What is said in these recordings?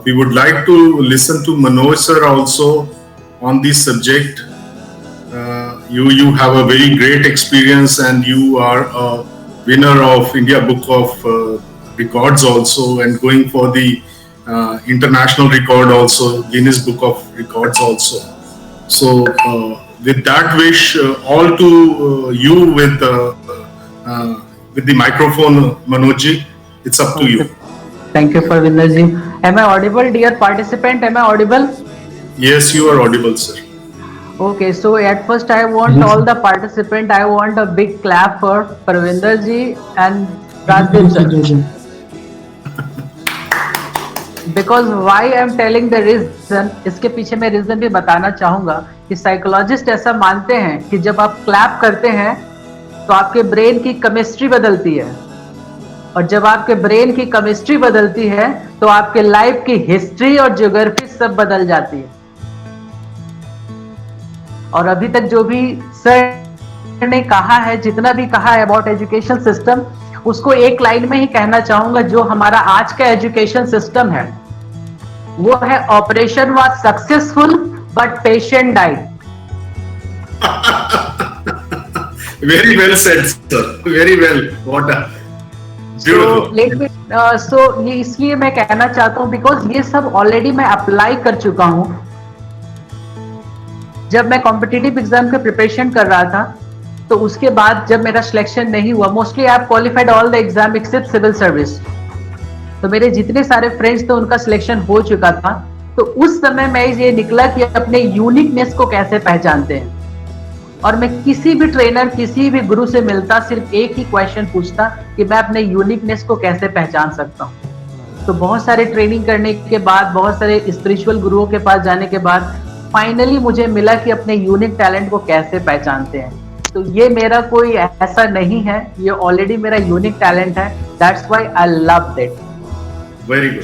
we would like to listen to Manoj sir also on this subject. You have a very great experience, and you are a winner of India Book of Records also, and going for the international record also, Guinness Book of Records also. So with that wish, all to you with the microphone, Manojji. It's up to you. Thank you, Parvinder ji. Am I audible, dear participant? Am I audible? Yes, you are audible, sir. Okay, so at first I want all the participants, I want a big clap for Parvinder ji and Rajdev sir. Because why I am telling the reason, इसके पीछे मैं reason भी बताना चाहूंगा कि psychologist ऐसा मानते हैं कि जब आप क्लैप करते हैं तो आपके ब्रेन की केमिस्ट्री बदलती है, और जब आपके ब्रेन की केमिस्ट्री बदलती है तो आपके लाइफ की हिस्ट्री और ज्योग्राफी सब बदल जाती है। और अभी तक जो भी सर ने कहा है, जितना भी कहा है अबाउट एजुकेशन सिस्टम, उसको एक लाइन में ही कहना चाहूंगा। जो हमारा आज का एजुकेशन सिस्टम है वो है operation was successful but patient died. Very well said, sir. Very well. What a beautiful. So ये इसलिए मैं कहना चाहता हूँ बिकॉज ये सब ऑलरेडी मैं अप्लाई कर चुका हूँ। जब मैं कॉम्पिटिटिव एग्जाम का प्रिपरेशन कर रहा था तो उसके बाद जब मेरा सिलेक्शन नहीं हुआ, mostly I have qualified all the exam except civil service, तो मेरे जितने सारे फ्रेंड्स थे उनका सिलेक्शन हो चुका था। तो उस समय मैं ये निकला कि अपने यूनिकनेस को कैसे पहचानते हैं, और मैं किसी भी ट्रेनर, किसी भी गुरु से मिलता, सिर्फ एक ही क्वेश्चन पूछता कि मैं अपने यूनिकनेस को कैसे पहचान सकता हूँ। तो बहुत सारे ट्रेनिंग करने के बाद, बहुत सारे स्पिरिचुअल गुरुओं के पास जाने के बाद फाइनली मुझे मिला कि अपने यूनिक टैलेंट को कैसे पहचानते हैं। तो ये मेरा कोई ऐसा नहीं है, ये ऑलरेडी मेरा यूनिक टैलेंट है। That's why I love it. Very good.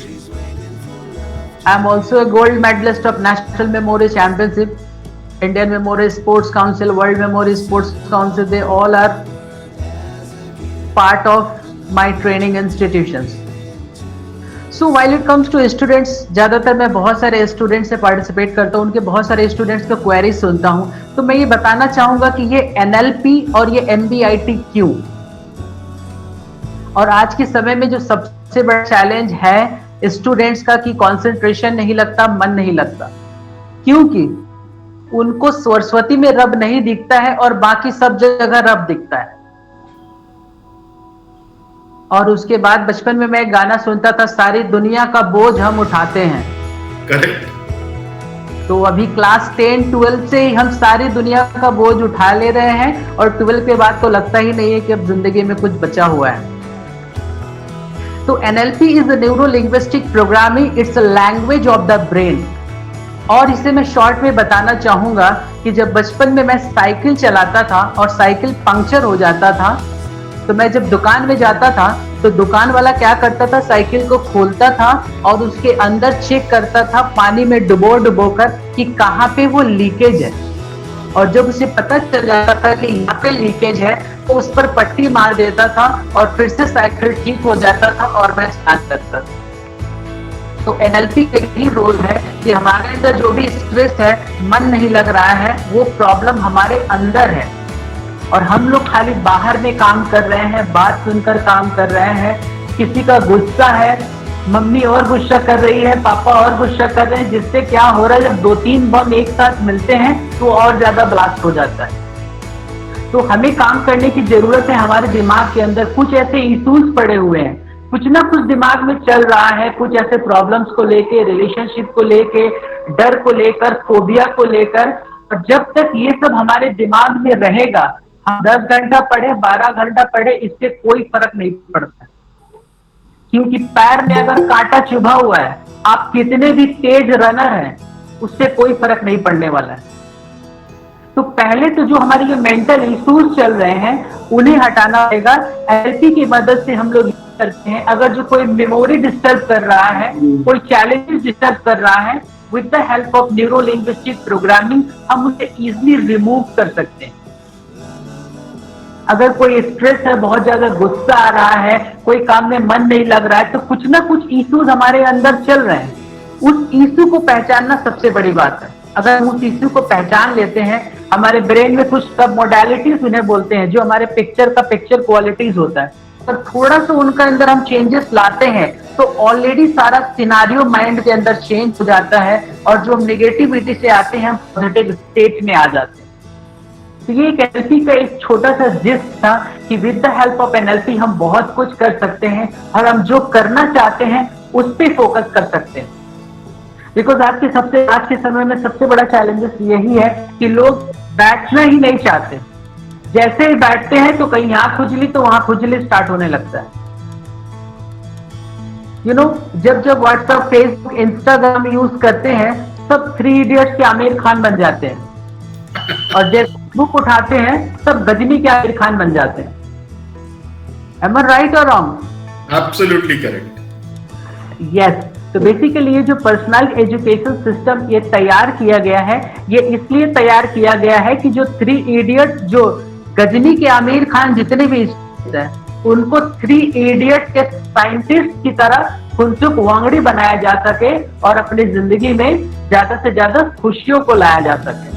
I am also a gold medalist of national memory championship, Indian Memory Sports Council, World Memory Sports Council, they all are part of my training institutions. So while it comes to students, ज़्यादातर मैं बहुत सारे students से participate करता हूँ, उनके बहुत सारे स्टूडेंट्स का क्वेरी सुनता हूँ। तो मैं ये बताना चाहूँगा कि ये NLP और ये MBIT क्यों, और आज के समय में जो सबसे बड़ा चैलेंज है स्टूडेंट्स का कि कॉन्सेंट्रेशन नहीं लगता, मन नहीं लगता, क्योंकि उनको सरस्वती में रब नहीं दिखता है और बाकी सब जगह रब दिखता है। और उसके बाद बचपन में मैं एक गाना सुनता था, सारी दुनिया का बोझ हम उठाते हैं। करेक्ट। तो अभी क्लास 10, 12 से ही हम सारी दुनिया का बोझ उठा ले रहे हैं, और 12 के बाद तो लगता ही नहीं है कि अब जिंदगी में कुछ बचा हुआ है। तो NLP is a neuro linguistic programming, it's a language of the brain. और इसे मैं शॉर्ट में बताना चाहूंगा कि जब बचपन में मैं साइकिल चलाता था और साइकिल पंक्चर हो जाता था, तो मैं जब दुकान में जाता था तो दुकान वाला क्या करता था, साइकिल को खोलता था और उसके अंदर चेक करता था पानी में डुबो कर कि कहाँ पे वो लीकेज है। और जब उसे पता चल जाता था कि यहाँ पे लीकेज है तो उस पर पट्टी मार देता था और फिर से साइकिल ठीक हो जाता था और मैं चला सकता था। तो NLP का यही रोल है कि हमारे अंदर जो भी स्ट्रेस है, मन नहीं लग रहा है, वो प्रॉब्लम हमारे अंदर है, और हम लोग खाली बाहर में काम कर रहे हैं, बात सुनकर काम कर रहे हैं। किसी का गुस्सा है, मम्मी और गुस्सा कर रही है, पापा और गुस्सा कर रहे हैं, जिससे क्या हो रहा है, जब 2-3 बम एक साथ मिलते हैं तो और ज्यादा ब्लास्ट हो जाता है। तो हमें काम करने की जरूरत है। हमारे दिमाग के अंदर कुछ ऐसे इश्यूज पड़े हुए हैं, कुछ ना कुछ दिमाग में चल रहा है, कुछ ऐसे प्रॉब्लम्स को लेके, रिलेशनशिप को लेके, डर को लेकर, फोबिया को लेकर। और जब तक ये सब हमारे दिमाग में रहेगा, हम 10 घंटा पढ़े, 12 घंटा पढ़े, इससे कोई फर्क नहीं पड़ता। क्योंकि पैर में अगर कांटा चुभा हुआ है, आप कितने भी तेज रनर हैं, उससे कोई फर्क नहीं पड़ने वाला है। तो पहले तो जो हमारे ये मेंटल इश्यूज चल रहे हैं उन्हें हटाना पड़ेगा। NLP की मदद से हम लोग करते हैं। अगर जो कोई मेमोरी डिस्टर्ब कर रहा है, कोई चैलेंज डिस्टर्ब कर रहा है, with the help of neuro linguistic programming हम उसे इजीली रिमूव कर सकते हैं। अगर कोई स्ट्रेस है, बहुत ज्यादा गुस्सा आ रहा है, कोई काम में मन नहीं लग रहा है, तो कुछ ना कुछ इश्यूज हमारे अंदर चल रहे हैं। उस इशू को पहचानना सबसे बड़ी बात है। अगर हम उस इशू को पहचान लेते हैं, हमारे ब्रेन में कुछ सब मोडालिटीज उन्हें बोलते हैं, जो हमारे पिक्चर का पिक्चर क्वालिटीज होता है, और थोड़ा सा उनका अंदर हम चेंजेस लाते हैं तो ऑलरेडी सारा सिनारियो माइंड के अंदर चेंज हो जाता है, और जो हम नेगेटिविटी से आते हैं हम पॉजिटिव स्टेट में आ जाते हैं। तो ये एक एनएलपी का एक छोटा सा जिस्ट था कि with the help of NLP हम बहुत कुछ कर सकते हैं, और हम जो करना चाहते हैं उस पर फोकस कर सकते हैं। बिकॉज आज के समय में सबसे बड़ा चैलेंजेस यही है कि लोग बैठना ही नहीं चाहते। जैसे ही बैठते हैं तो कहीं यहाँ खुजली तो वहां खुजली स्टार्ट होने लगता है। जब व्हाट्सएप, फेसबुक, इंस्टाग्राम यूज करते हैं, सब 3 इडियट्स के आमिर खान बन जाते हैं, और जैसे बुक उठाते हैं सब गजनी के आमिर खान बन जाते हैं। Am I right or wrong? Absolutely correct. Yes. तो बेसिकली ये जो पर्सनल एजुकेशन सिस्टम ये तैयार किया गया है, ये इसलिए तैयार किया गया है कि जो 3 इडियट, जो गजनी के आमिर खान जितने भी हैं, उनको 3 इडियट के साइंटिस्ट की तरह फुनसुक वांगड़ी बनाया जा सके और अपनी जिंदगी में ज्यादा से ज्यादा खुशियों को लाया जा सके।